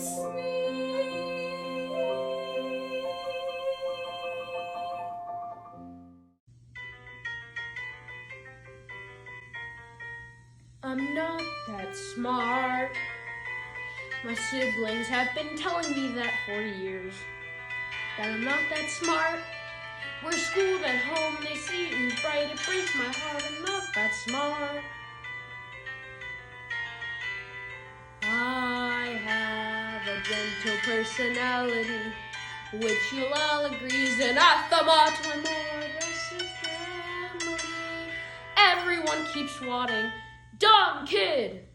kiss me. I'm not that smart. My siblings have been telling me that for years. That I'm not that smart. We're schooled at home, they see it in bright. It breaks my heart, I'm not that smart. I have a gentle personality, which you'll all agree is anathema to my more aggressive family. Everyone keeps swatting, dumb kid!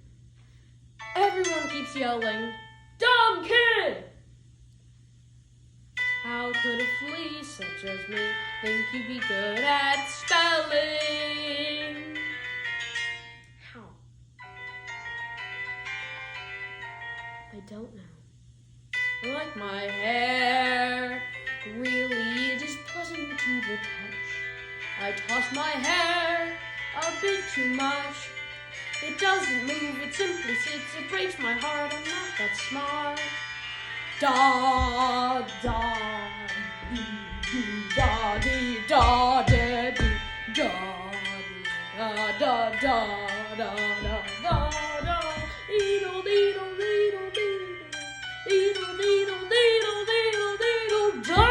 Everyone keeps yelling, dumb kid! How could a flea such as me think he'd be good at spelling? How? I don't know. I like my hair. Really, it is pleasant to the touch. I toss my hair a bit too much. It doesn't move, it simply sits. It breaks my heart, I'm not that smart. Da da dee dee da dee da da dee da da da da da da da da deedle deedle deedle deedle deedle deedle deedle deedle da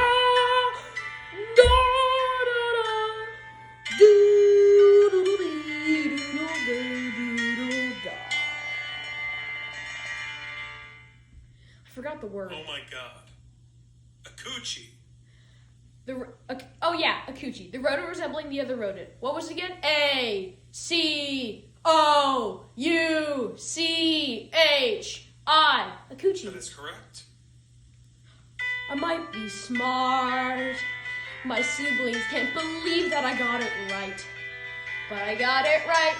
da da da doodle deedle doodle da. I forgot the word. Oh my God. A coochie. Oh yeah, a coochie. The rodent resembling the other rodent. What was it again? A-C-O-U-C-H-I. A coochie. That is correct. I might be smart. My siblings can't believe that I got it right. But I got it right.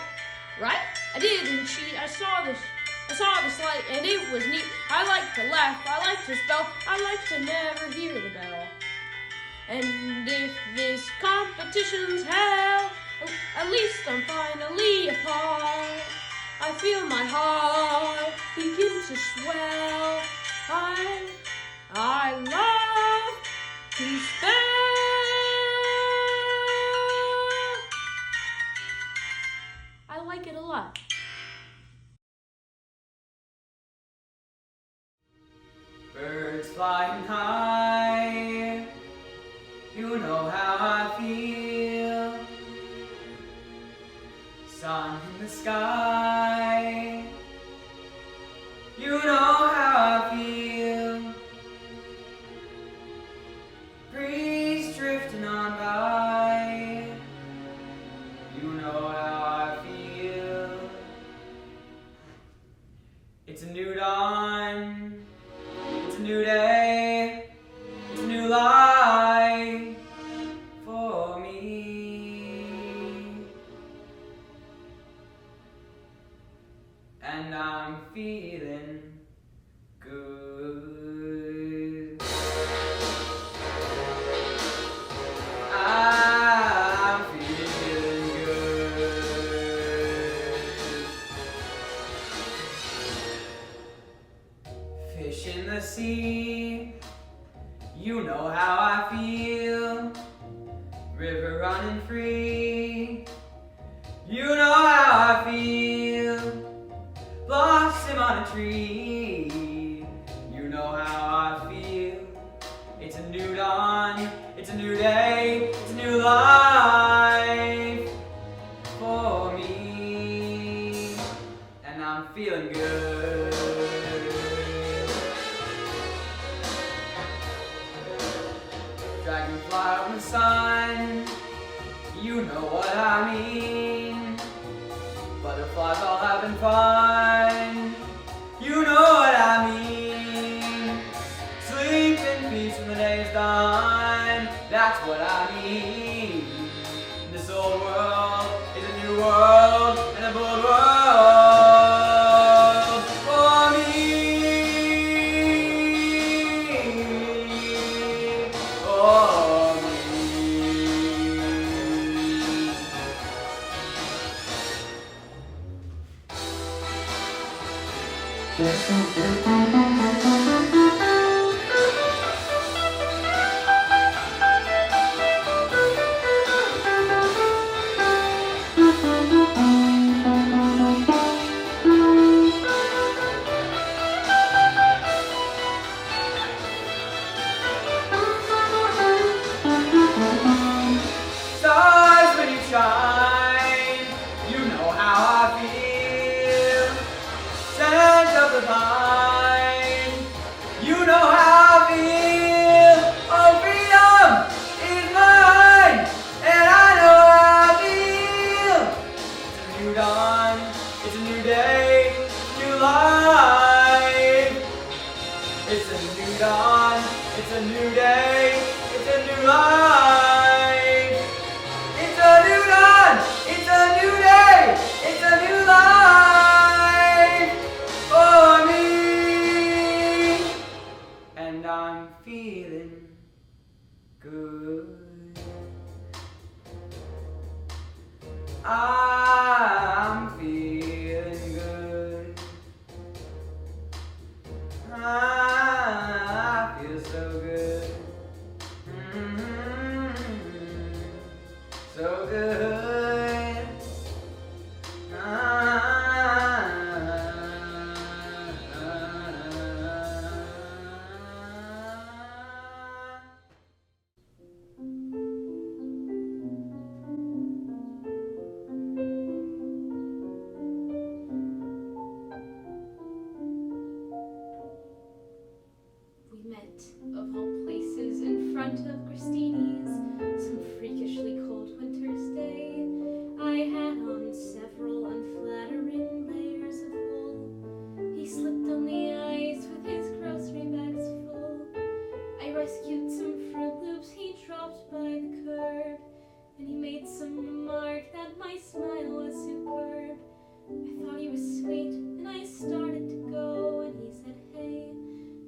Right? I didn't cheat. I saw the light and it was neat. I like to laugh. I like to spell. I like to never hear the bell. And if this competition's hell, at least I'm finally apart. I feel my heart begin to swell. I love to spell. I like it a lot. Birds flying high, you know how I feel. Sun in the sky, you know how I feel. Breeze drifting on by, you know how I feel. It's a new dawn, it's a new day, it's a new life for me. And I'm feeling good. I'm feeling good. Fish in the sea, you know how I feel. River running free, you know how I feel. Blossom on a tree, you know how I feel. It's a new dawn, it's a new day, it's a new life for me. And I'm feeling good. Dragonfly on the sun, you know what I mean. Butterflies all having fun, you know what I mean. Sleep in peace when the day is done, that's what I mean. This old world is a new world, and a bold world for me. For me. a new day, it's a new life. It's a new dawn, it's a new day, it's a new life for me. And I'm feeling good. I'm feeling good. I feel so good. So good. We met, of all places, in front of Christini's, some freakishly cold winter's day. I had on several unflattering layers of wool. He slipped on the ice with his grocery bags full. I rescued some Fruit Loops he dropped by the curb, and he made some remark that my smile was superb. I thought he was sweet, and I started to go, and he said, "Hey,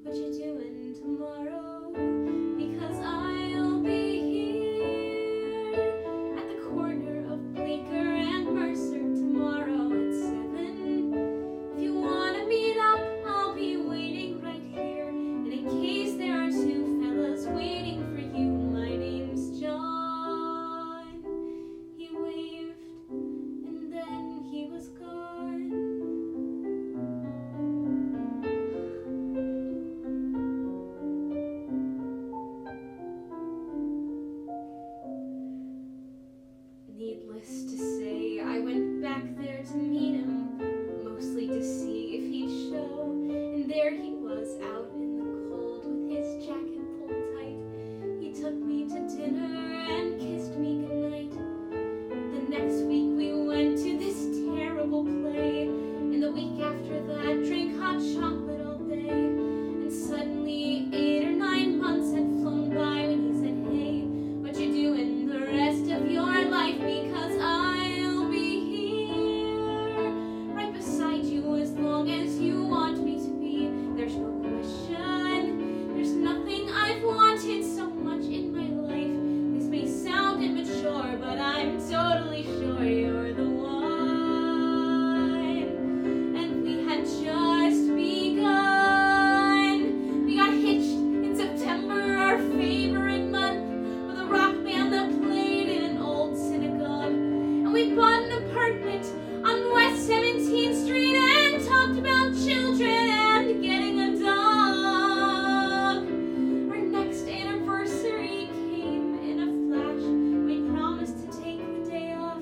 what you doing tomorrow? Because I'll be here at the corner of Bleecker and Mercer tomorrow at 7. If you wanna meet up, I'll be waiting right here. And in case there are two fellas waiting for you, my name's John." He waved, and then he was gone. Needless to say, I went back there to meet him, mostly to see if he'd show. And there he was, out in the cold with his jacket pulled tight. He took me to dinner and kissed me goodnight. The next week we went to this terrible play, and the week after that drank hot chocolate all day. And suddenly 8 or 9 months had flown by when he said, "Hey, what you doing the rest of your life? Because I'll be here right beside you as long as you want me to be. There's no question, there's nothing I've wanted so much in my life. This may sound immature, but I'm totally sure you're the one." And we had just begun. We got hitched in September, our favorite month, with a rock band that played in an old synagogue. And we bought an apartment on West 17th Street and talked about children and getting a dog. Our next anniversary came in a flash. We promised to take the day off.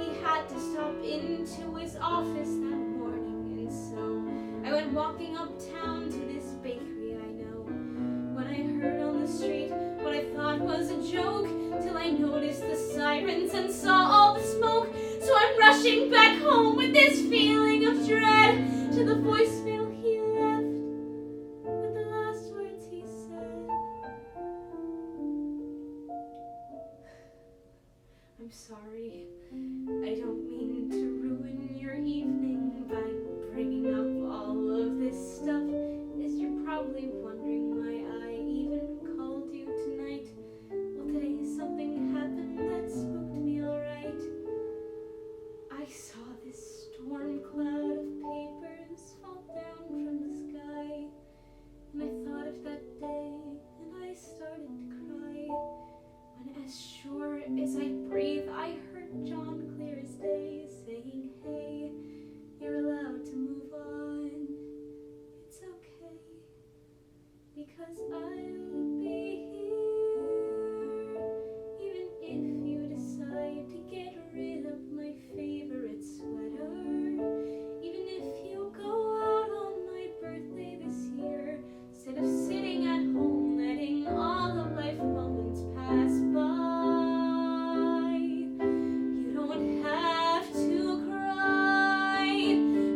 He had to stop into his office that morning, and so I went walking uptown to this bakery I know. When I heard on the street what I thought was a joke, till I noticed the sirens and saw all the smoke. So I'm rushing back home with this feeling of dread, to the voicemail he left with the last words he said. "I'm sorry. I don't mean to ruin your evening by bringing up all of this stuff, as you're probably wondering why I even called you tonight. Well, today something happened that spooked me alright. I saw this storm cloud of papers fall down from the sky, and I thought of that day, and I started to cry. When as sure as I breathe, I heard John clear as day saying, "Hey, you're allowed to move on. It's okay, because I'll be here. Even if you decide to get rid of my favorite sweater, even if you go out on my birthday this year, instead of sitting at home letting all the life moments pass by, you don't have to cry,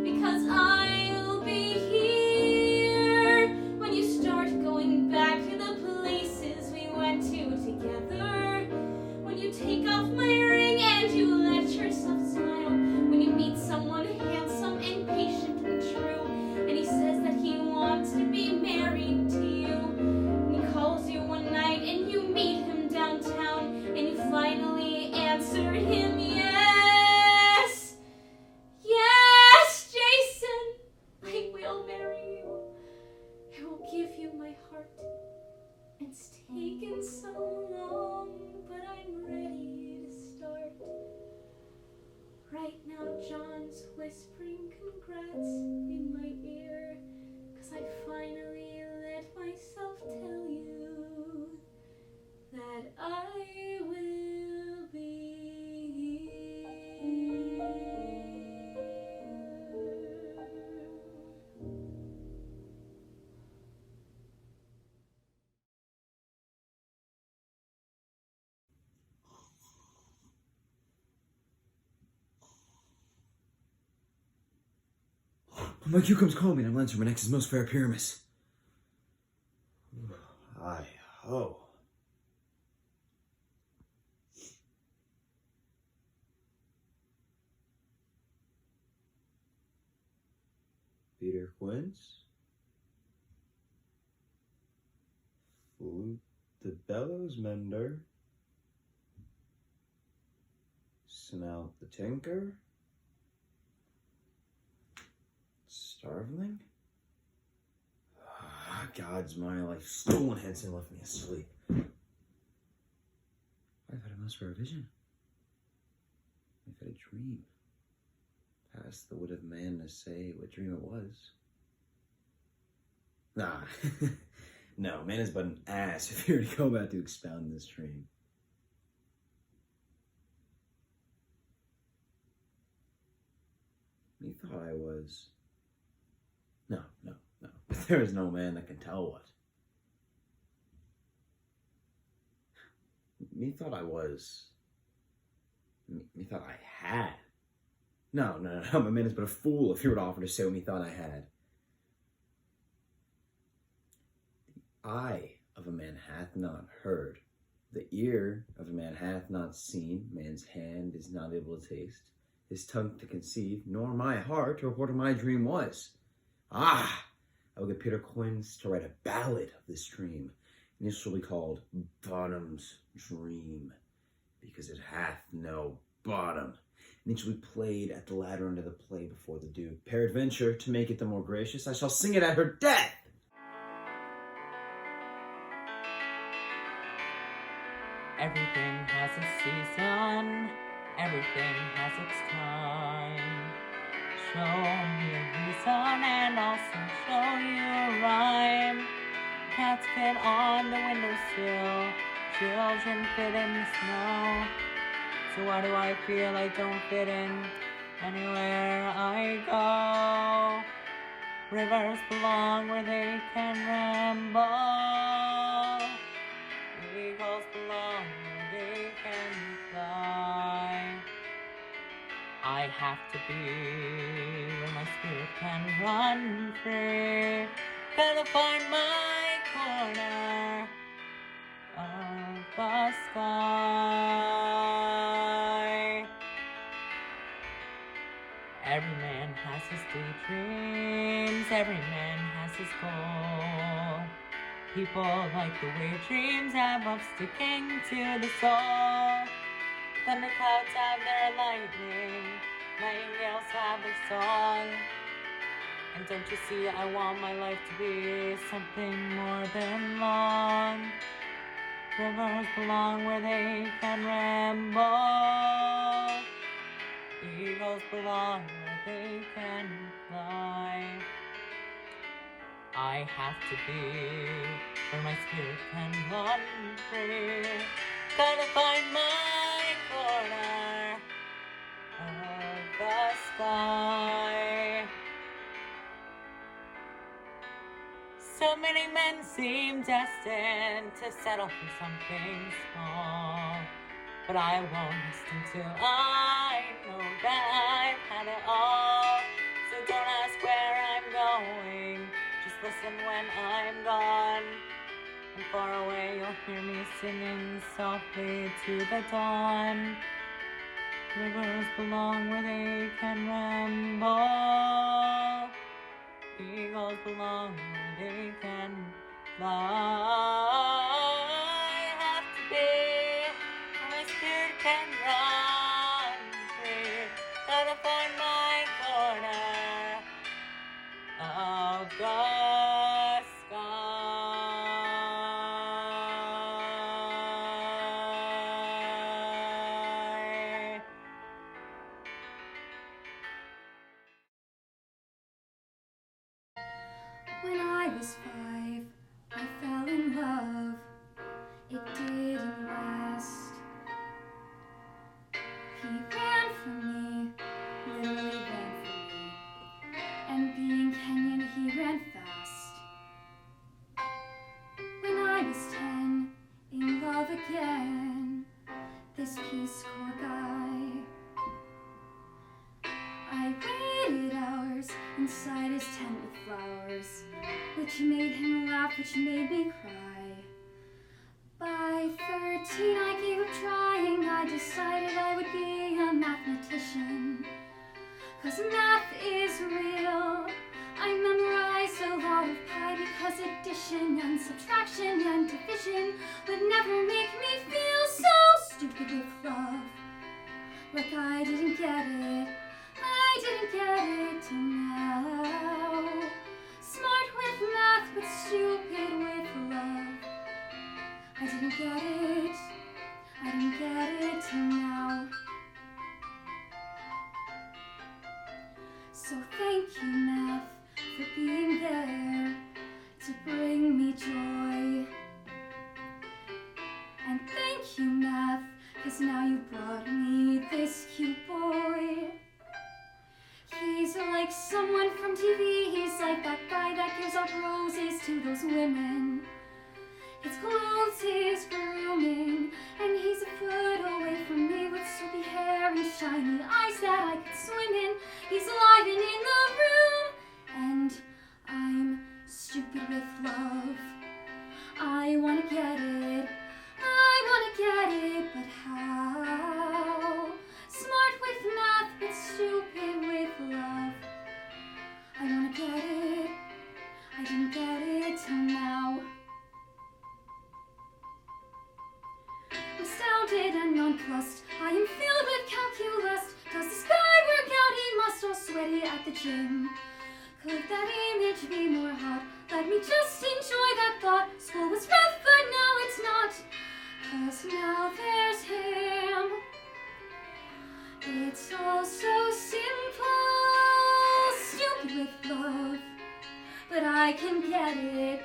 because I'll be here when you start going back to the My cucumbers call me, and I'm Lancer, my next is most fair pyramus. Aye, ho. Peter Quince. Flute the bellows mender. Snout the tinker. Starveling? Ah, God's my life stolen hence and left me asleep. I've had a most rare vision. I've had a dream. Past the wit of man to say what dream it was. Nah, no, man is but an ass if he were to go about to expound this dream. Methought I was. No. But there is no man that can tell what. Methought I was. Methought I had. No, my man is but a fool if he were to offer to say what methought I had. The eye of a man hath not heard. The ear of a man hath not seen. Man's hand is not able to taste. His tongue to conceive, nor my heart to report what my dream was. Ah! I will get Peter Quince to write a ballad of this dream, and it shall be called Bottom's Dream, because it hath no bottom. And it shall be played at the latter end of the play before the Duke. Peradventure, to make it the more gracious, I shall sing it at her death. Everything has its season, everything has its time. Show me a reason and also show you a rhyme. Cats fit on the windowsill, children fit in the snow. So why do I feel I don't fit in anywhere I go? Rivers belong where they can ramble. Eagles belong where they can fly. I have to be where my spirit can run free. Gotta find my corner of the sky. Every man has his daydreams, every man has his goal. People like the way dreams have of sticking to the soul. Thunderclouds have their lightning, nightingales have their song. And don't you see, I want my life to be something more than long. Rivers belong where they can ramble. Eagles belong where they can fly. I have to be where my spirit can run free. Gotta find my corner of the sky. So many men seem destined to settle for something small, but I won't rest until I know that I've had it all. So don't ask where I'm going, just listen when I'm gone. And far away you'll hear me singing softly to the dawn. Rivers belong where they can ramble. Eagles belong where they can fly. I have to be where my spirit can run free. Gotta find my corner of the sky. When I was 5, I fell in love. It didn't last. He ran from me, literally ran from me. And being Kenyan, he ran fast. When I was 10, in love again, this Peace Corps guy. I waited hours inside his years, which made him laugh, which made me cry. By 13 I gave up trying, I decided I would be a mathematician. 'Cause math is real. I memorized a lot of pi because addition and subtraction and division would never make me feel so stupid with love. Like I didn't get it till now. Smart with math but stupid with love. I didn't get it till now. So thank you, math, for being there to bring me joy. And thank you, math, 'cause now you brought me this cute boy. He's like someone from TV, he's like that guy that gives up roses to those women. His clothes, his grooming, and he's a foot away from me with soapy hair and shiny eyes that I could swim in. He's alive and in the room, and I'm stupid with love. I wanna get it, but how? Smart with math, but stupid with love. I wanna get it, I didn't get it till now. Astounded and nonplussed, I am filled with calculus. Does this guy work out? He must all sweaty at the gym. Could that image be more hot? Let me just enjoy that thought. School was rough, but now it's not. 'Cause now there's him. It's all so simple, stupid with love, but I can get it.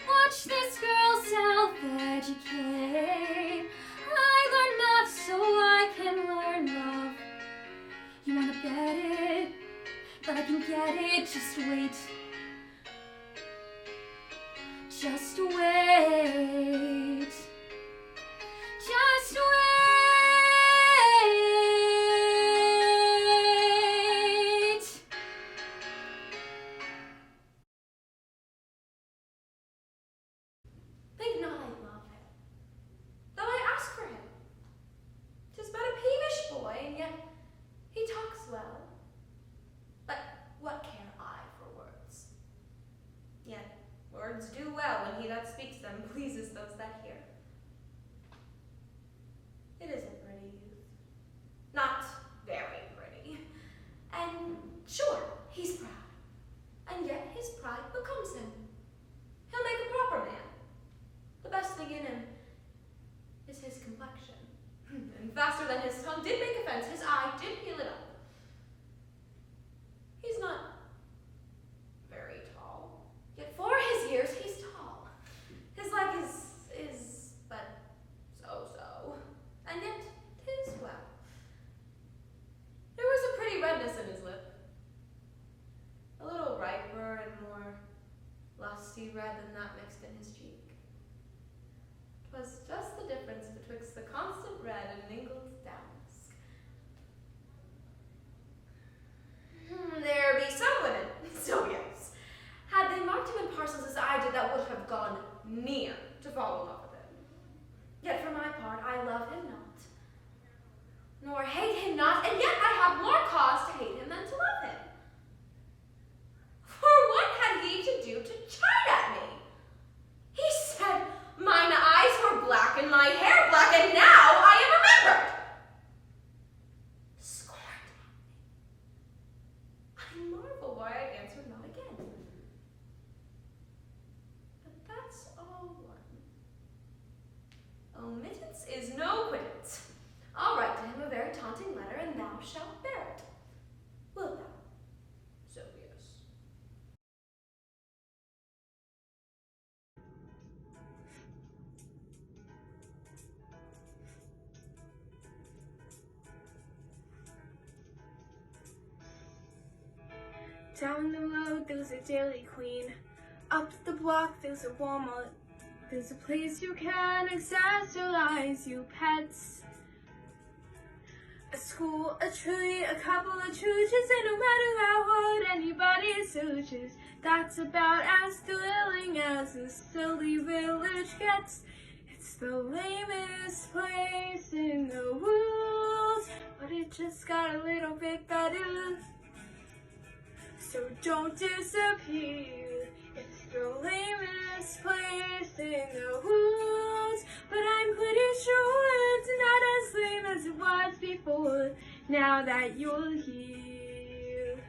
Watch this girl self-educate. I learn math so I can learn love. You wanna bet it, but I can get it, just wait. Just wait. Just wait. Think not I love him, though I ask for him. 'Tis but a peevish boy, and yet he talks well. But what care I for words? Yet words do well when he that speaks them pleases those that hear. It is a pretty youth, not very pretty, and sure, he's proud, and yet his pride becomes him. He'll make a proper man. The best thing in him is his complexion, and faster than his tongue did make offense, his eye did heal it up. He's not very tall, yet for his years he's tall. His leg is but so, and yet 'tis well. There was a pretty redness in his lip, a little riper and more lusty red than that mixed in his cheek. 'Twas just the difference betwixt the constant red and mingled damask. There be some women, so yes, had they marked him in parcels as I did, that would have gone near to fall in love with him. Yet for my part, I love him not, nor hate him not, and yet I have more cause to hate him than to love him. For what had he to do to chide at me? He said mine eyes were black and my hair black, and now I am remembered. Scorned at me. I marvel why I answered not again. But that's all one. Omittance is no quittance. I'll write to him a very taunting letter, and thou shalt bear it. Wilt thou, Sylvius? Down the road there's a Dairy Queen. Up the block there's a Walmart. There's a place you can accessorize your pets. A school, a tree, a couple of chooches, and no matter how hard anybody searches, that's about as thrilling as the silly village gets. It's the lamest place in the world, but it just got a little bit better. So don't disappear. It's the lamest place in the world, but I'm pretty sure it's not as lame as it was before, now that you're here.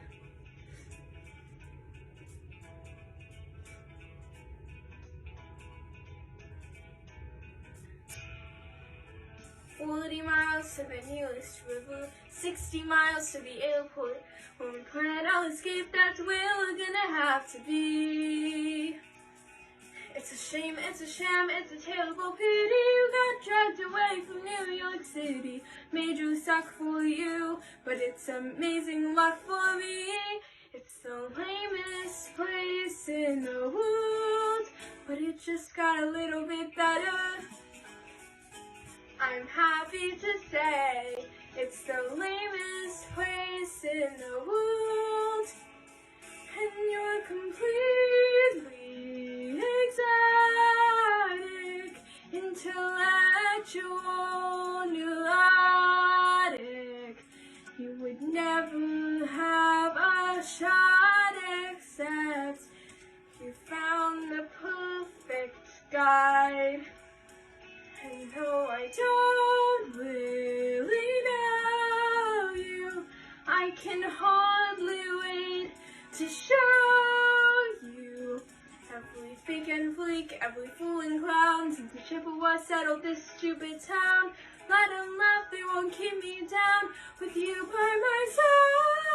"40 miles to the nearest river, 60 miles to the airport. When we plan our escape, that's where we're gonna have to be. It's a shame, it's a sham, it's a terrible pity. You got dragged away from New York City. Made you suck for you, but it's amazing luck for me. It's the lamest place in the world, but it just got a little bit better. I'm happy to say it's the lamest place in the world, and you're completely exotic, intellectual, neurotic. You would never have a shot except you found the perfect guide. And though I don't really know you, I can hardly wait to show you every freak and freak, every fool and clown. Since the Chippewa settled this stupid town, let them laugh, they won't keep me down. With you by my side,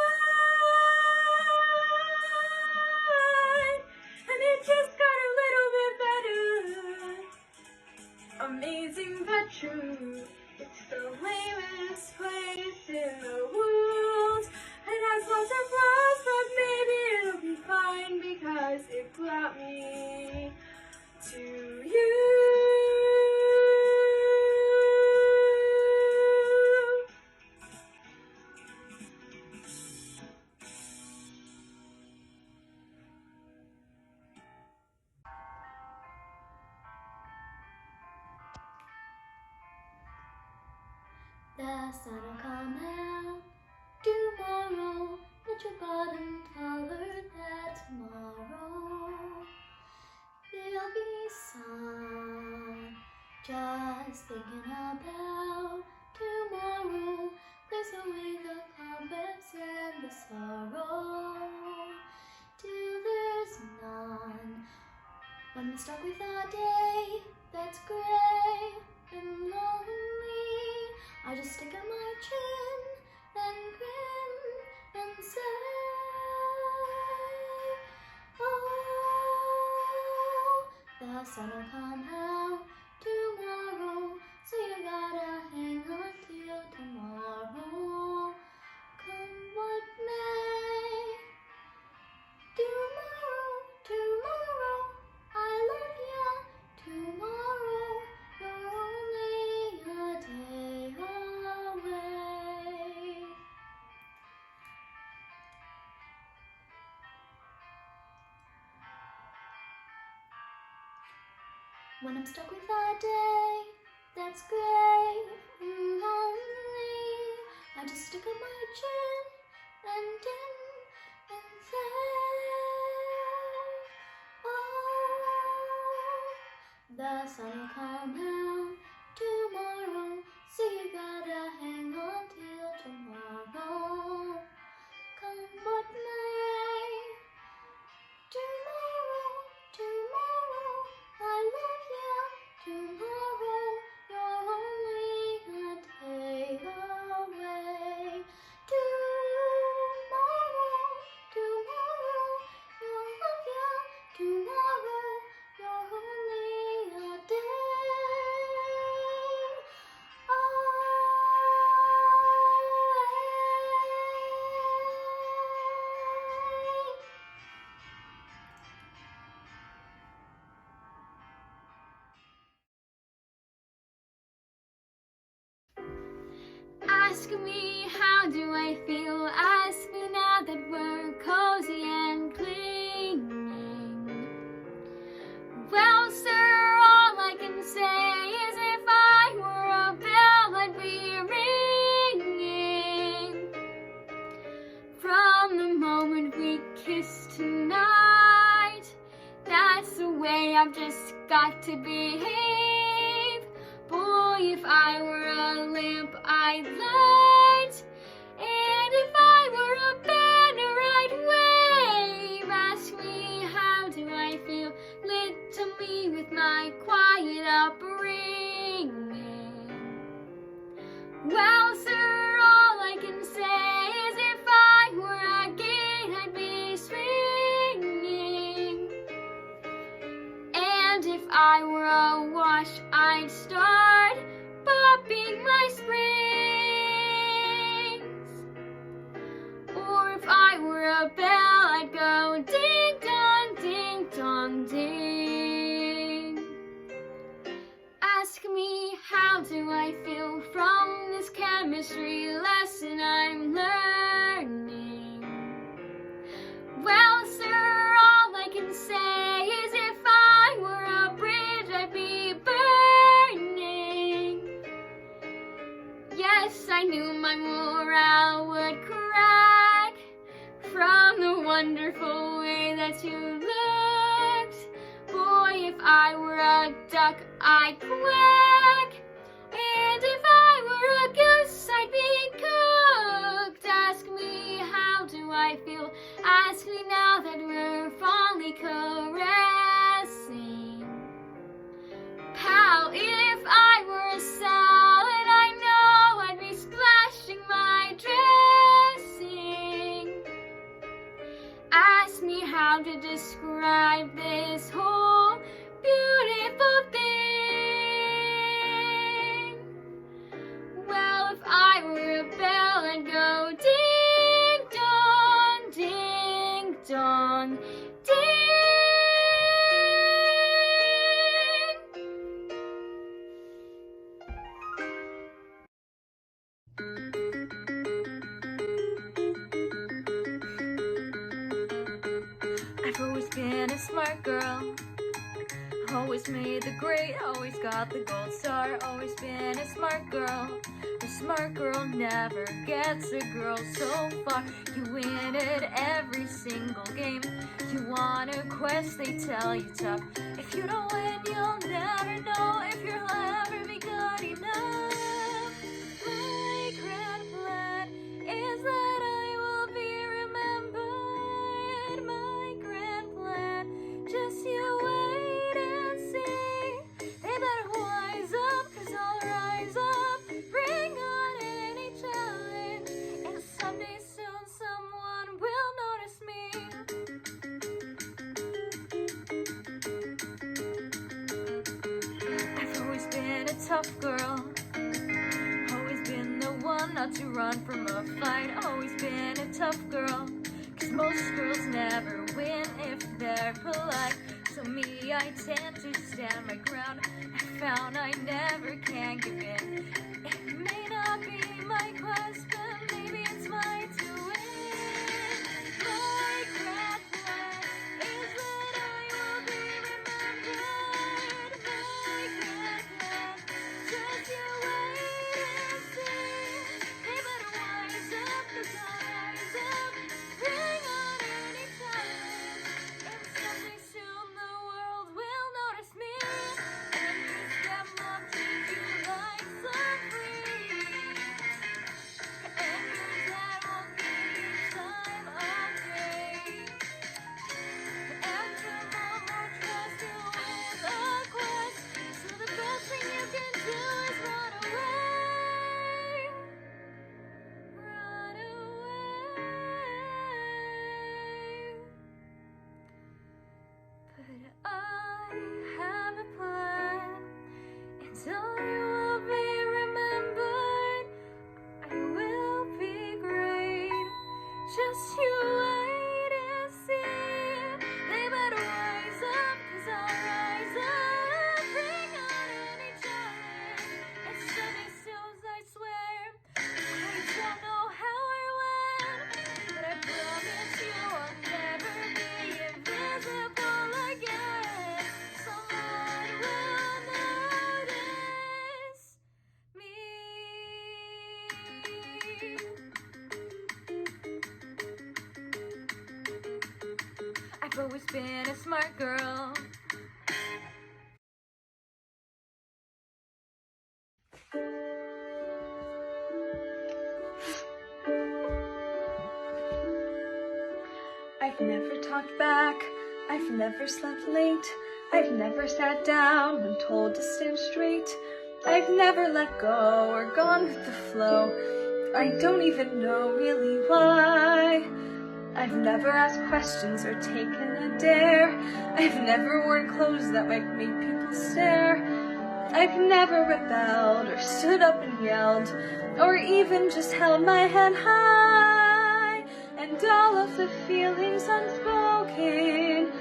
and it just got a little bit better. Amazing but true, it's the lamest place in the world, and has lots of flaws, but maybe it'll be fine because it brought me to you. The sun will come out tomorrow. Let your bottom taller that tomorrow there'll be sun. Just thinking about tomorrow. Place away the cobwebs and the sorrow till there's none. When I'm stuck with a day that's gray and lonely, I just stick out my chin and grin and say, oh, the sun will come out tomorrow, so you gotta hang on till tomorrow. Come what may, tomorrow, tomorrow, I love ya, tomorrow, you're only a day away. When I'm stuck with a day that's gray and lonely, I just stick up my chin and din and say, oh, the sun will come out tomorrow, so you gotta hang on till tomorrow. Come what may, tomorrow, tomorrow, I love ya, tomorrow, you're only a day away. Tomorrow, tomorrow, you'll love ya, tomorrow, you're only a day away. Ask me, how do I feel? Ask me now that we're cozy and clinging. Well, sir, all I can say is if I were a bell, I'd be ringing. From the moment we kissed tonight, that's the way I've just got to behave. Boy, if I were a lamp, I'd light. And if I were a banner, I'd wave. Ask me, how do I feel? Lit to me with my quiet upbringing. Well, sir, all I can say is if I were a gate, I'd be swinging. And if I were a wash, I'd start popping my springs. Or if I were a bell, I'd go ding dong, ding dong, ding. Ask me, how do I feel from this chemistry lesson I'm learning? Well, sir, all I can say is if I were a bridge, I'd be burning. Yes, I knew my morale would crack from the wonderful way that you looked. Boy, if I were a duck, I'd quack. And if I were a goose, I'd be cooked. Ask me, how do I feel? Ask me now that we're fondly caressing. Pal, if I were a salad, I know I'd be splashing my dressing. Ask me how to describe this whole beautiful thing. Well, if I were a bell, I'd go ding dong, ding dong, ding. I've always been a smart girl, always made the grade, always got the gold star, always been a smart girl. A smart girl never gets a girl so far. You win at every single game. You want a quest, they tell you tough. If you don't win, you'll never know if you'll ever be good enough. My grand plan is that I will be remembered. My grand plan, just you wait and see. They better wise up, 'cause I'll rise up. Bring on any challenge, and someday soon someone will notice me. I've always been a tough girl, always been the one not to run from a fight. Always been a tough girl, 'cause most girls never win if they're polite. So me, I tend to stand my ground. I found I never can give in. It may not be my quest, but maybe it's mine to win. My grand plan is that I will be remembered. My grand plan, just you wait and see. They better wise up, 'cause I'll rise up. Bring on any challenge, and someday soon the world will notice me. And you step up, treat you like some free. And your dad won't give you time of day. And your mom won't trust you with a quest. So the best thing you can do is run away. Run away. But I have a plan, and so you will be remembered. I will be great. Just you wait and see. They better rise up, 'cause I'll rise up. Bring on any challenge, and someday soon I swear I I've always been a smart girl. I've never talked back, I've never slept late, I've never sat down when told to stand straight. I've never let go or gone with the flow. I don't even know really why. I've never asked questions or taken a dare. I've never worn clothes that might make people stare. I've never rebelled or stood up and yelled, or even just held my head high. And all of the feelings unspoken,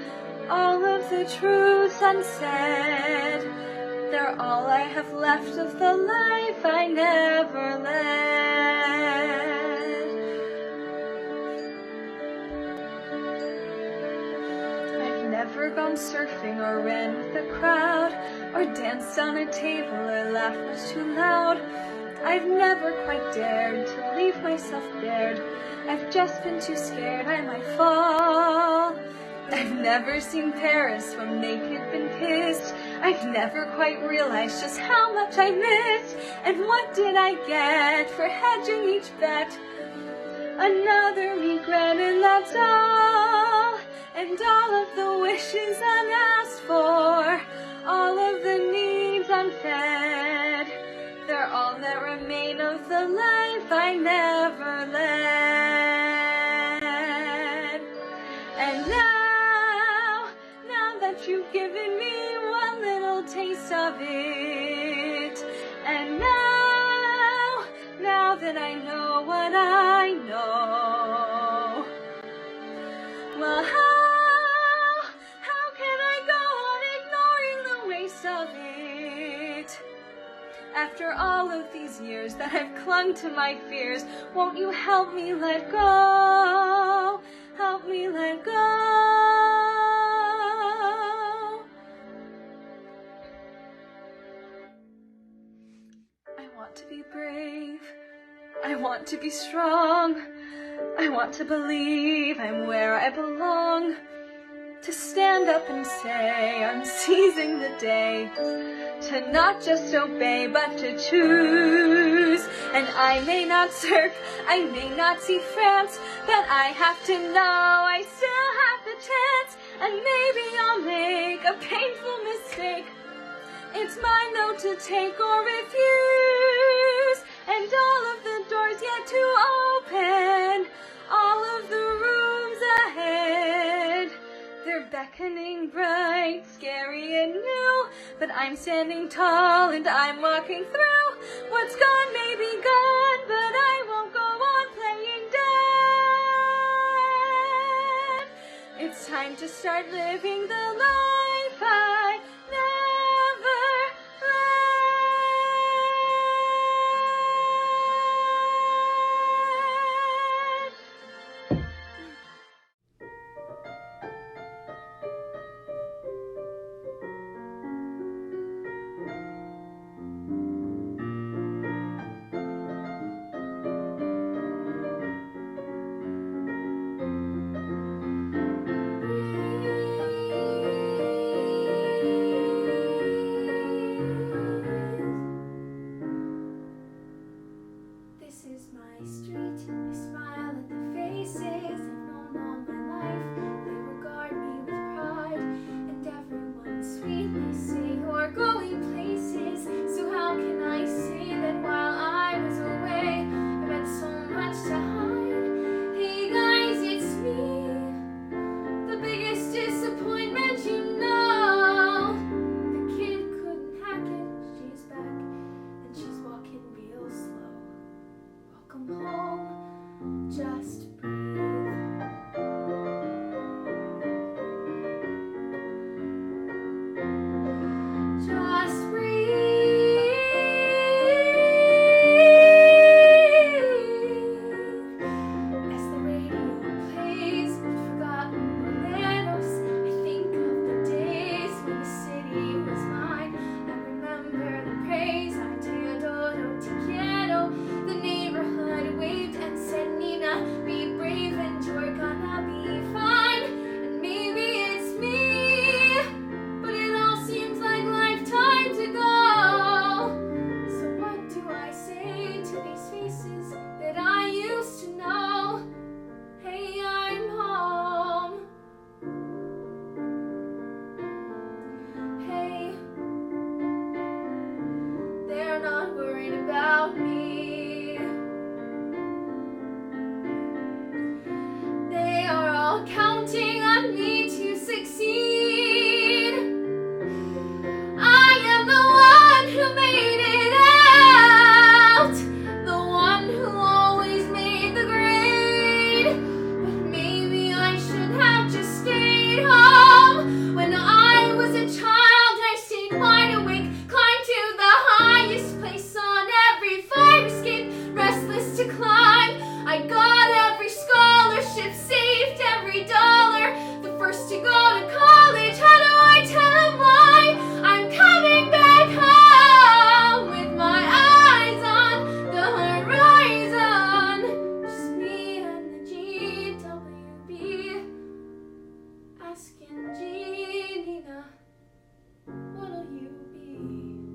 all of the truths unsaid, they're all I have left of the life I never led. I've never gone surfing or ran with the crowd, or danced on a table or laughed much too loud. I've never quite dared to leave myself bared. I've just been too scared I might fall. I've never seen Paris when naked, been kissed. I've never quite realized just how much I missed. And what did I get for hedging each bet? Another regret, and that's all. And all of the wishes unasked for, all of the needs unfed, they're all that remain of the life I never led. And now that you've given me one little taste of it, and now that I know what I know, well, how can I go on ignoring the waste of it? After all of these years that I've clung to my fears, won't you help me let go? Help me let go. I want to be brave. I want to be strong. I want to believe I'm where I belong. To stand up and say I'm seizing the day. To not just obey, but to choose. And I may not surf, I may not see France, but I have to know I still have the chance. And maybe I'll make a painful mistake. It's mine though to take or refuse. And all of the doors yet to open, all of the rooms ahead, they're beckoning bright, scary and new, but I'm standing tall and I'm walking through. What's gone may be gone, but I won't go on playing dead. It's time to start living the life I never led. worried about me. They are all counting on me to succeed. I am the one who made it out, the one who always made the grade. But maybe I should have just stayed home. When I was a child, I stayed wide awake, climbed to the highest place on every fire escape, restless to climb. I got every scholarship, saved every dollar, the first to go to college. How do I tell him why I'm coming back home with my eyes on the horizon? Just me and the GWB, asking Gina, what'll you be?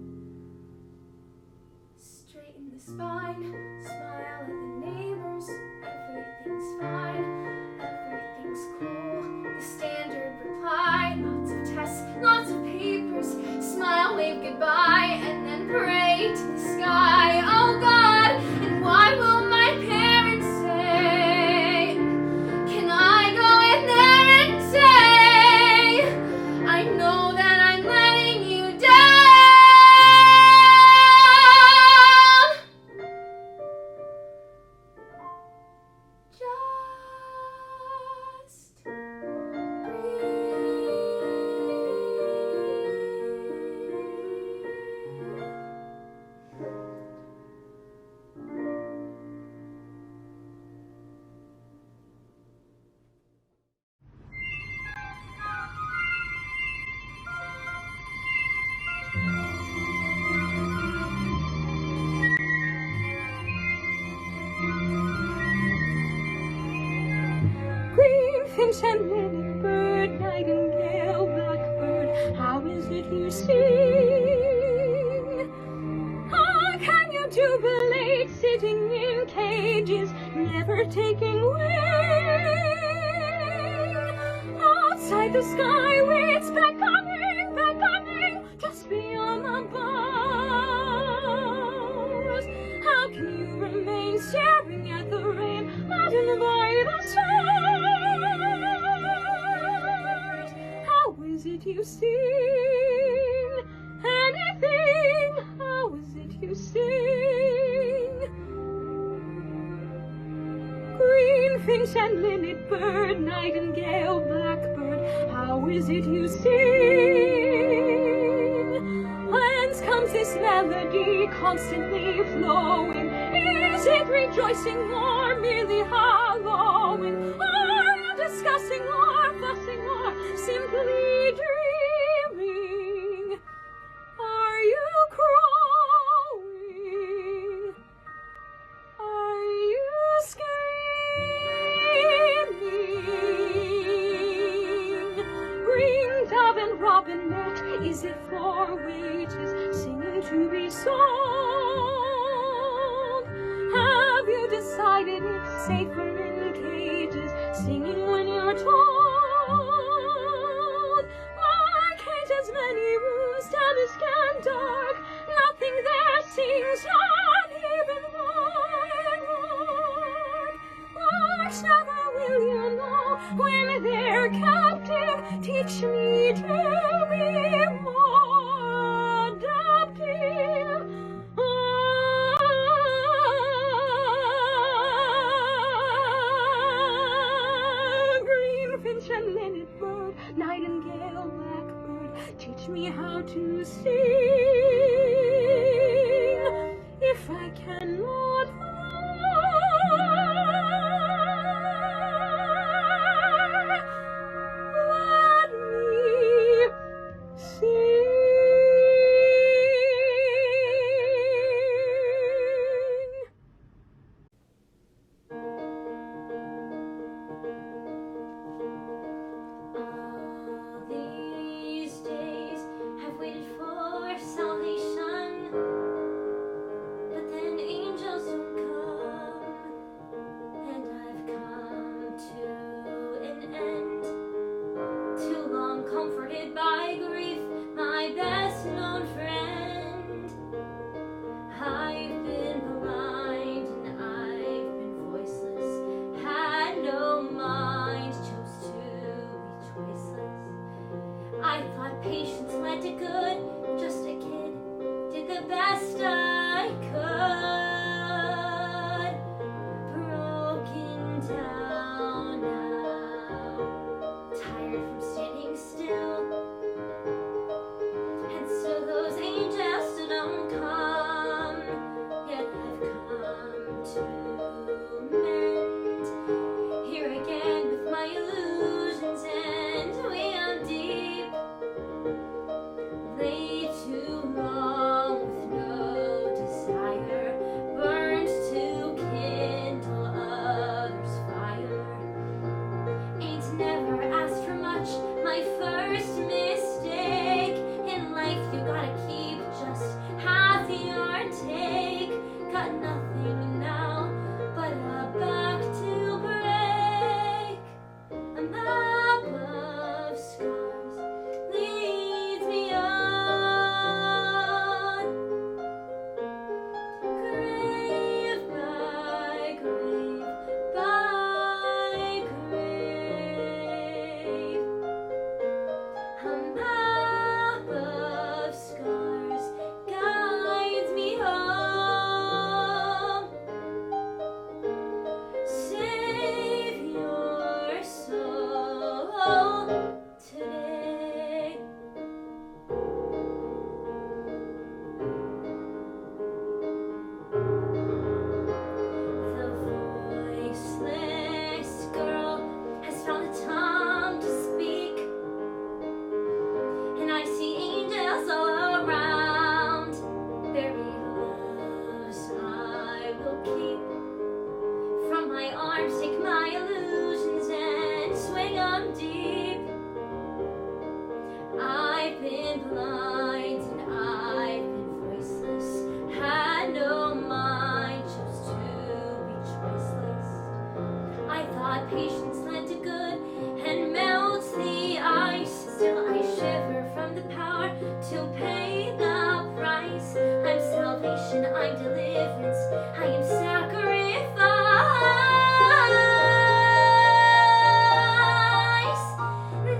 Straighten the spine, smile at the neighbors, everything's fine, everything's cool, the standard reply, lots of tests, lots of papers, smile, wave goodbye, and then pray to the sky. Oh God, and why will my parents say, can I go in there and say, I know that I'm letting you down? Just Greenfinch and lily bird, nightingale, blackbird, how is it you sing? How can you jubilate, sitting in cages, never taking wing? Outside the sky, it's beckoning, just beyond the bars. How can you remain staring at the rain, maddened by the stars? How is it you sing anything? How is it you sing? Greenfinch and linnet bird, nightingale, blackbird, how is it you sing? Whence comes this melody constantly flowing? Is it rejoicing or merely hallowing? Are you discussing or fussing or simply dreaming? Are you crowing? Are you screaming? Green dove and robin met, is it for wages, singing to be sold? Have you decided it's safer in cages, singing when you're told? My cage has many rooms, damask and dark, nothing there seems, not even one lark. Larks never will you know when they're captive, teach me to be more adaptive. Greenfinch and linnet bird, nightingale, blackbird, teach me how to sing. If I cannot fly, let me sing. All these days have waited for salvation, but then angels don't some come, yet have come to mend. Here again with my illusions, and we are deep. Lay too long with no desire, burned to kindle others' fire. Ain't never asked for much, my first mistake. In life you gotta keep just half your take. Got nothing now but a back to break. A map of scars leads me on, grave by grave by grave. A map of scars guides me home. Save your soul today. The voiceless girl has found the tongue to speak, and I see angels all around. Buried loves I will keep. From my arms take my illusions and swing 'em deep. I've been blind and I've been voiceless, had no mind, chose to be choiceless. I thought patience led to good and melts the ice. Still I shiver from the power to pay the price. I'm salvation, I'm deliverance, I am sacrifice.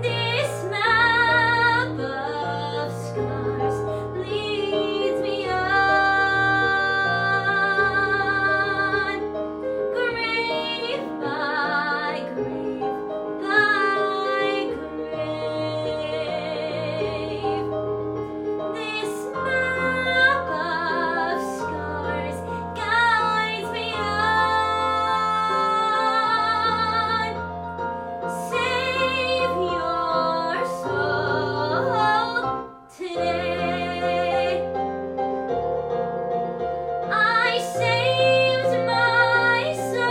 This map of scars leads me on, grave by grave by grave. This map of scars guides me on. Save your soul today. I saved my soul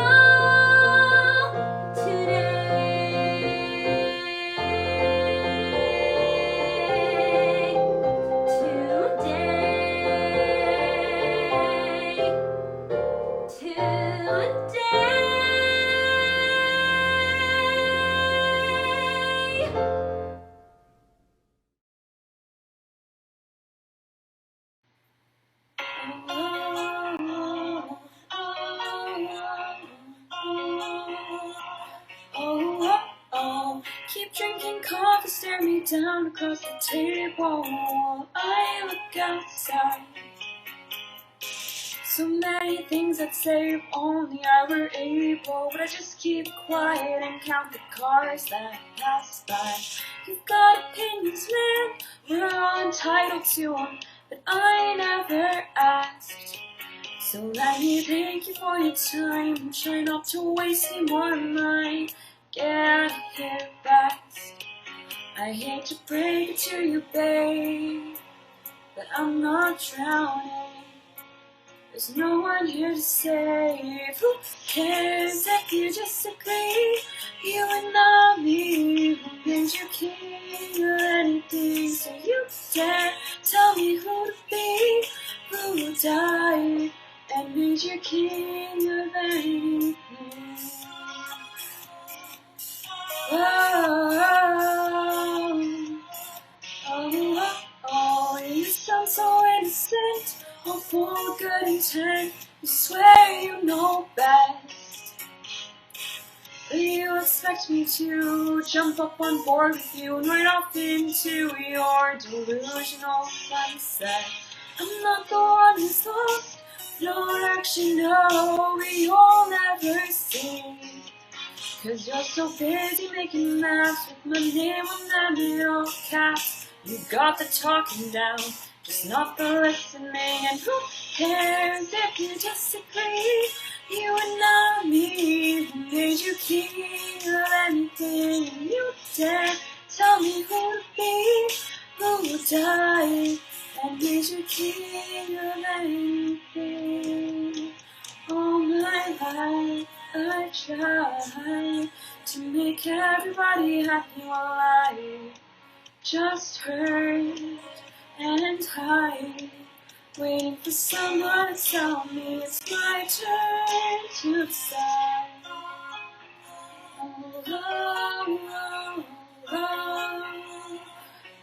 Keep drinking coffee, stare me down across the table. I look outside. So many things I'd say if only I were able, but I just keep quiet and count the cars that pass by. You've got opinions, man, we're all entitled to them, but I never asked. So let me thank you for your time and try not to waste any more of mine. Get here fast. I hate to break it to you, babe, but I'm not drowning. There's no one here to save. Who cares if you disagree? You and not me. Who made you king or anything? So you dare tell me who to be? Who died and made you king of anything? Oh, you sound so innocent, all full of good intent. You swear you know best, but you expect me to jump up on board with you and ride off into your delusional sunset. I'm not the one who's lost, no direction, no, you'll never see. 'Cause you're so busy making maps with my name on them in all caps. You got the talking down, just not the listening. And who cares if you disagree? You are not me. Who made you king of anything? You dare tell me who to be? Who will die and made you king of anything? All my life I tried to make everybody happy while I just hurt and hide, waiting for someone to tell me it's my turn to decide. Oh, oh, oh, oh,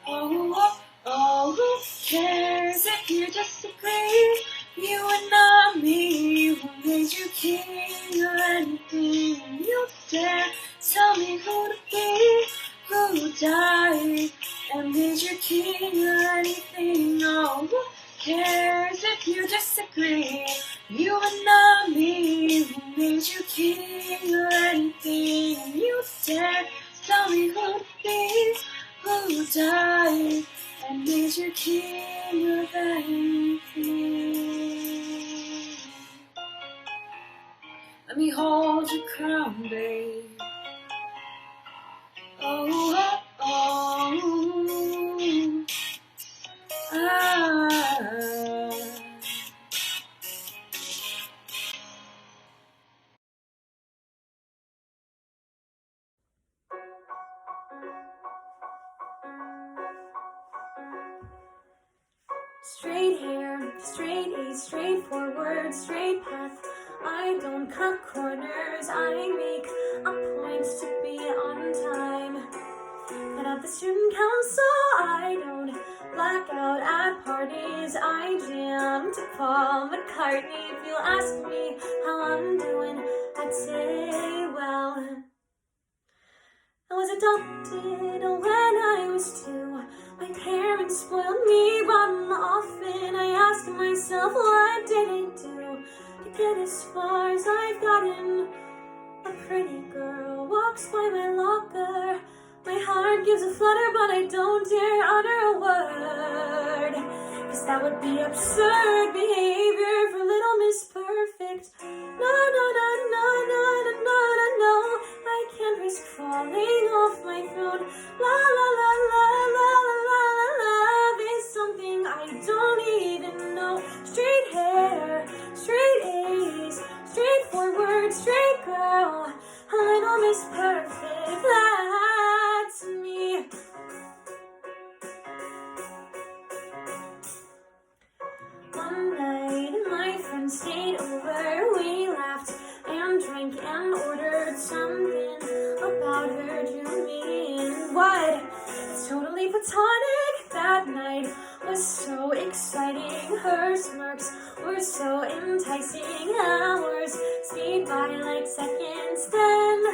oh, oh, who cares if you disagree? You are not me. Who made you king of anything? You dare tell me who to be? Who died and made you king of anything? Oh, who cares if you disagree? You are not me. Who made you king of anything? You dare tell me who to be? Who died and made you king of anything? Let me hold your crown, babe. Oh, oh, oh, ah. Straight hair, straight A, straightforward, straight path. I don't cut corners, I make a point to be on time. Cut out the student council, I don't black out at parties. I jam to Paul McCartney. If you ask me how I'm doing, I'd say, well, I was adopted when I was 2. My parents spoiled me rotten often. I ask myself, what did I do to get as far as I've gotten? A pretty girl walks by my locker. My heart gives a flutter, but I don't dare utter a word, 'cause that would be absurd behavior for little Miss Perfect. No, no, no, no, no, no, no, no, no. I can't risk falling off my throne. La, la, la, la, la, la, la, la. Love is something I don't even know. Straight hair, straight A's, straightforward, straight girl. A little Miss Perfect, that's me. One night, my friends stayed over. We laughed and drank and ordered something about her drew me in. What? It's totally platonic. That night was so exciting. Her smirks were so enticing. Hours speed by like seconds. Then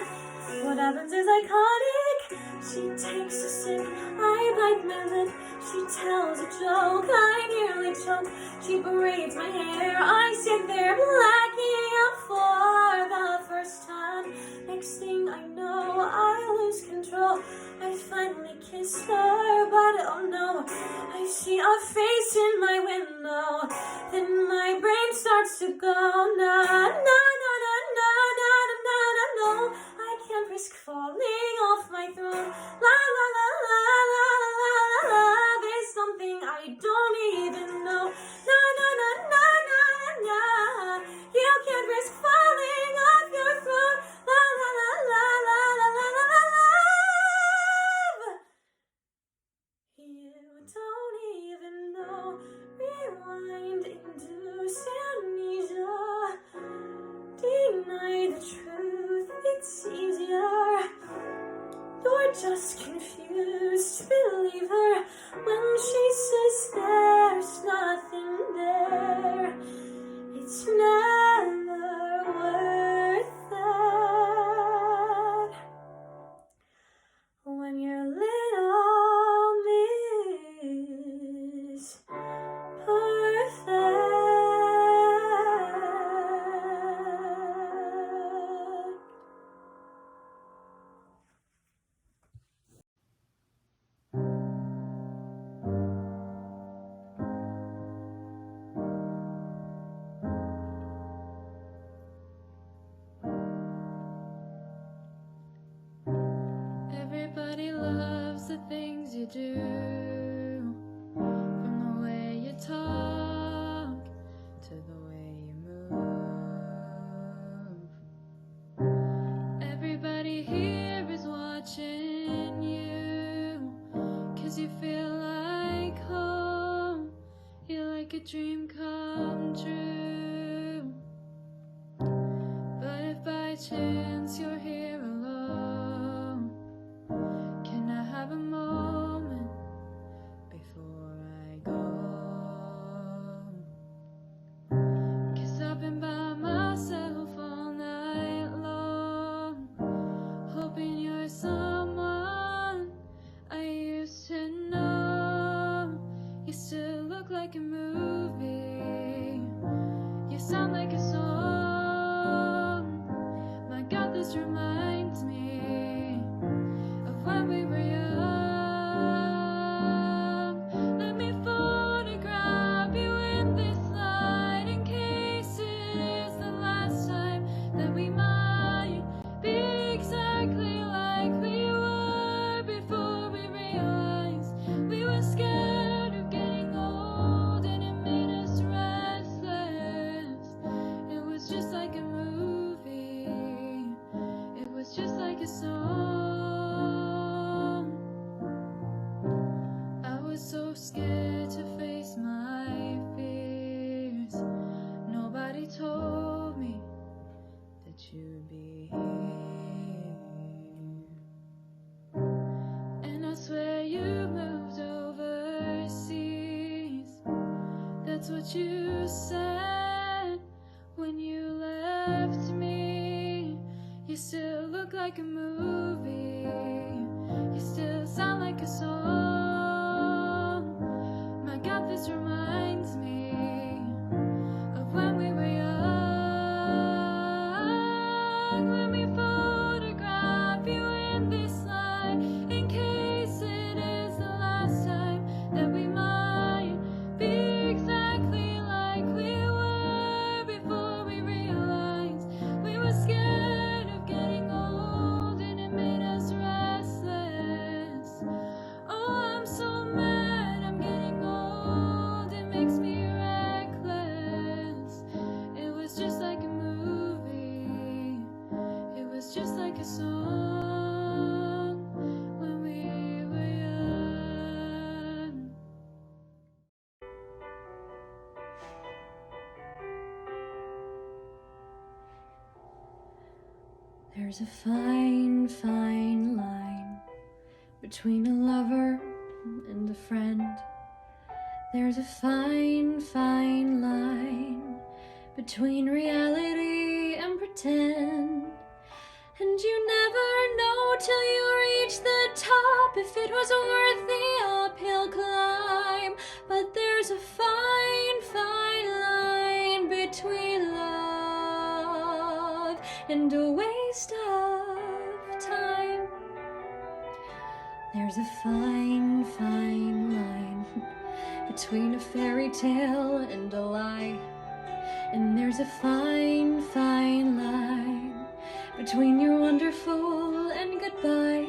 what happens is iconic. She takes a sip, I bite my lip. She tells a joke, I nearly choke. She braids my hair, I sit there blacking out for the first time. Next thing I know, I lose control. I finally kiss her, but oh no, I see a face in my window. Then my brain starts to go, na na na na na na na na no. I can't risk falling off my throne. La la la la la la la. Love is something I don't even know. Na na na na na na. You can't risk falling off your throne. La la la la la la la la la. Love, you don't even know. Rewind, induce amnesia. Deny the truth, it's easier. You're just confused to believe her when she says there's nothing there. It's never worth it when you're little Miss Perfect. sweet dream come true. But if by chance you're here alone, can I have a moment before I go? 'Cause I've been by myself all night long, hoping you're someone I used to know. You still look like a movie, you sound like a song. My God, this reminds me of when we were young. Let me photograph you in this light, in case it is the last time that we might be exactly like we were before we realized we were scared of getting old, and it made us restless. It was just like a movie, it was just like a song. I was so scared to face my fears. Nobody told me that you'd be here. And I swear you moved overseas. That's what you said when you left me. You still look like a movie, you still sound like a song. My God, this reminds me of when we were young. Let me photograph you in this light, in case it is the last time that we might be exactly like we were before we realized we were scared of getting old, and it made us restless. Oh, I'm so mad I'm getting old, it makes me reckless. It was just like a movie, it was just like a song when we were young. There's a fine, fine line between a lover and a friend. There's a fine, fine line between reality and pretend. And you never know till you reach the top if it was worth the uphill climb. But there's a fine, fine line between love and a waste of time. There's a fine, fine line between a fairy tale and a lie. And there's a fine, fine line between you're wonderful and goodbye.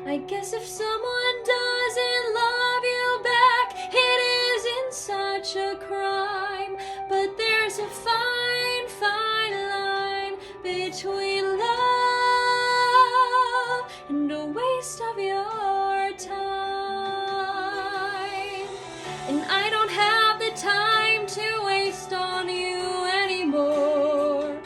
I guess if someone doesn't love you back, it isn't such a crime. But there's a fine, fine line between love and a waste of your time. And I don't have the time to waste on you anymore.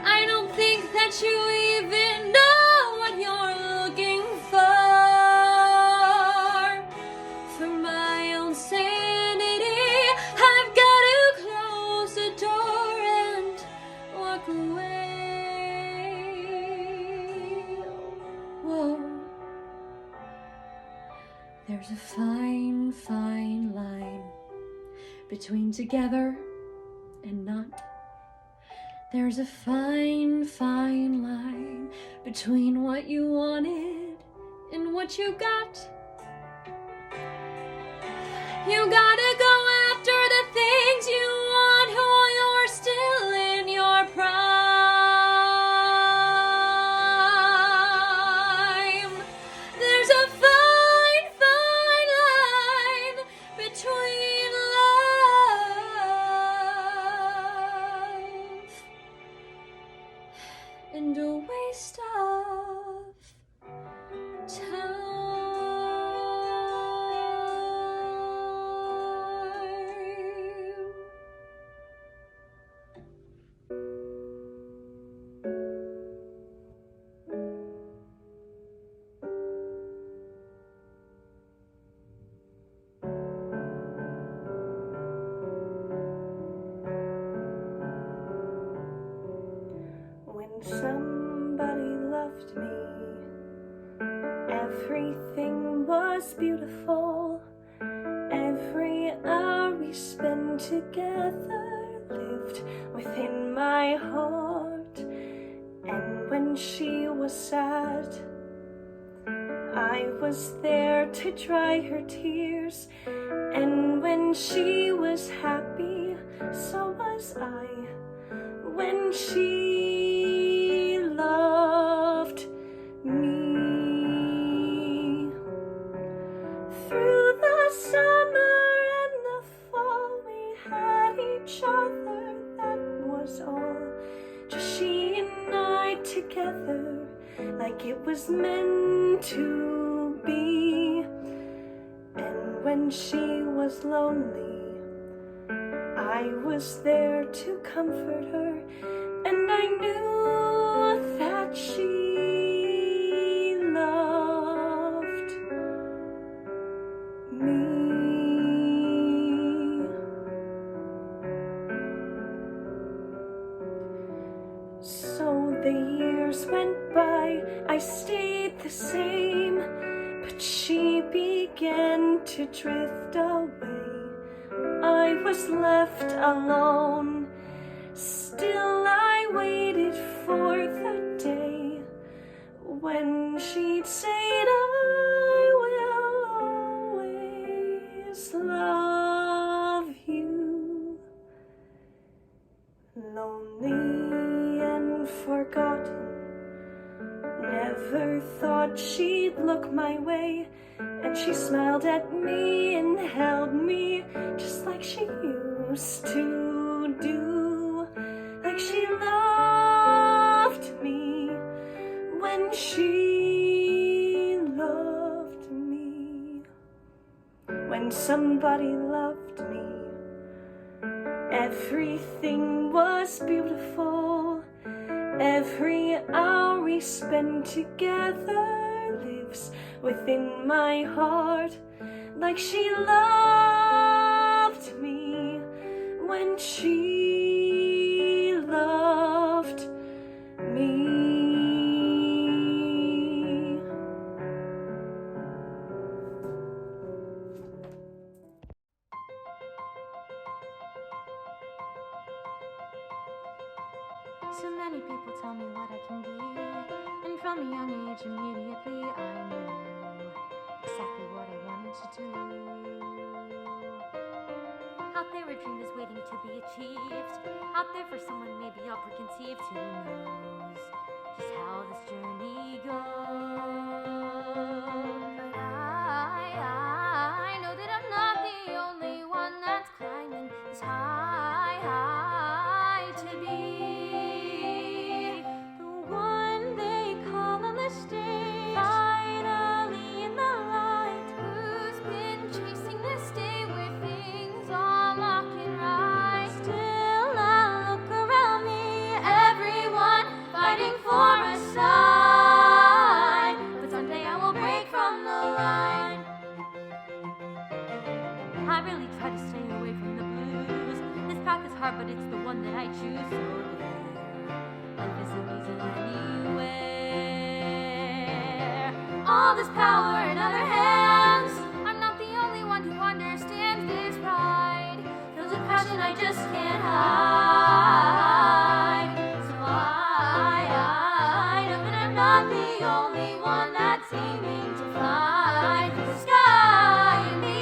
I don't think that you even know what you're looking for. For my own sanity, I've got to close the door and walk away. Whoa. There's a fine, fine line between together and not. There's a fine, fine line between what you wanted and what you got. You gotta go after the things you want while you're still in your prime. There's a fine, fine line between love and a waste of time. spent together lived within my heart. And when she was sad, I was there to dry her tears. And when she was happy, so was I. When she loved me. Through the summer and the fall, we had each other, that was all. Just she and I together, like it was meant to be. And when she was lonely, I was there to comfort her, and I knew that she loved me. So the years went by, I stayed the same, but she began to drift away. I was left alone. Still I waited for the day when she'd say, I will always love you. Lonely and forgotten, never thought she'd look my way. And she smiled at me and held me just like she used to do. Like she loved me when she loved me. When somebody loved me, everything was beautiful. Every hour we spend together lives within my heart. Like she loved me when she loved me. So many people tell me what I can be, and from a young age immediately I knew exactly what I wanted to do. Out there a dream is waiting to be achieved, out there for someone maybe I'll preconceived. Who knows just how this journey goes? But I know that I'm not the only one that's climbing this high to be the one they call on the stage, finally in the light, who's been chasing this day where things all lock and right. Still I look around me, everyone fighting for a sign, but someday I will break from the line. I really try to stay away from the blues. This path is hard, but it's the one that I choose. So life isn't easy anywhere. All this power in other hands. I'm not the only one who understands this pride. Feels a passion I just can't hide. So I know that I'm not the only one that's aiming to fly through the sky. Me,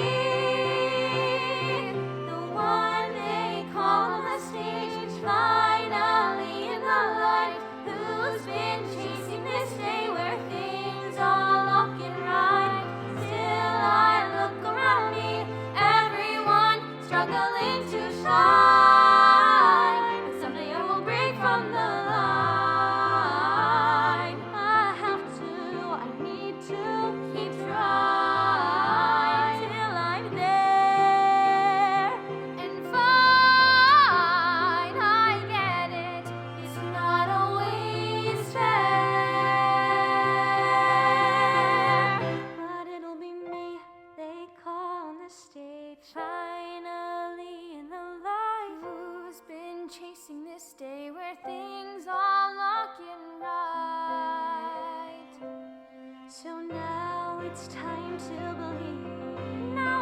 the one they call on the stage, finally in the light, who's been chasing this day where things all lock and right. Still I look around me, everyone struggling to shine, but someday I will break from the line. I have to, I need to keep trying till I'm there and fine. I get it, it's not always fair, but it'll be me they call on the stage, finally in the light, who's been chasing this day where things all lock and right. So now it's time to believe. Now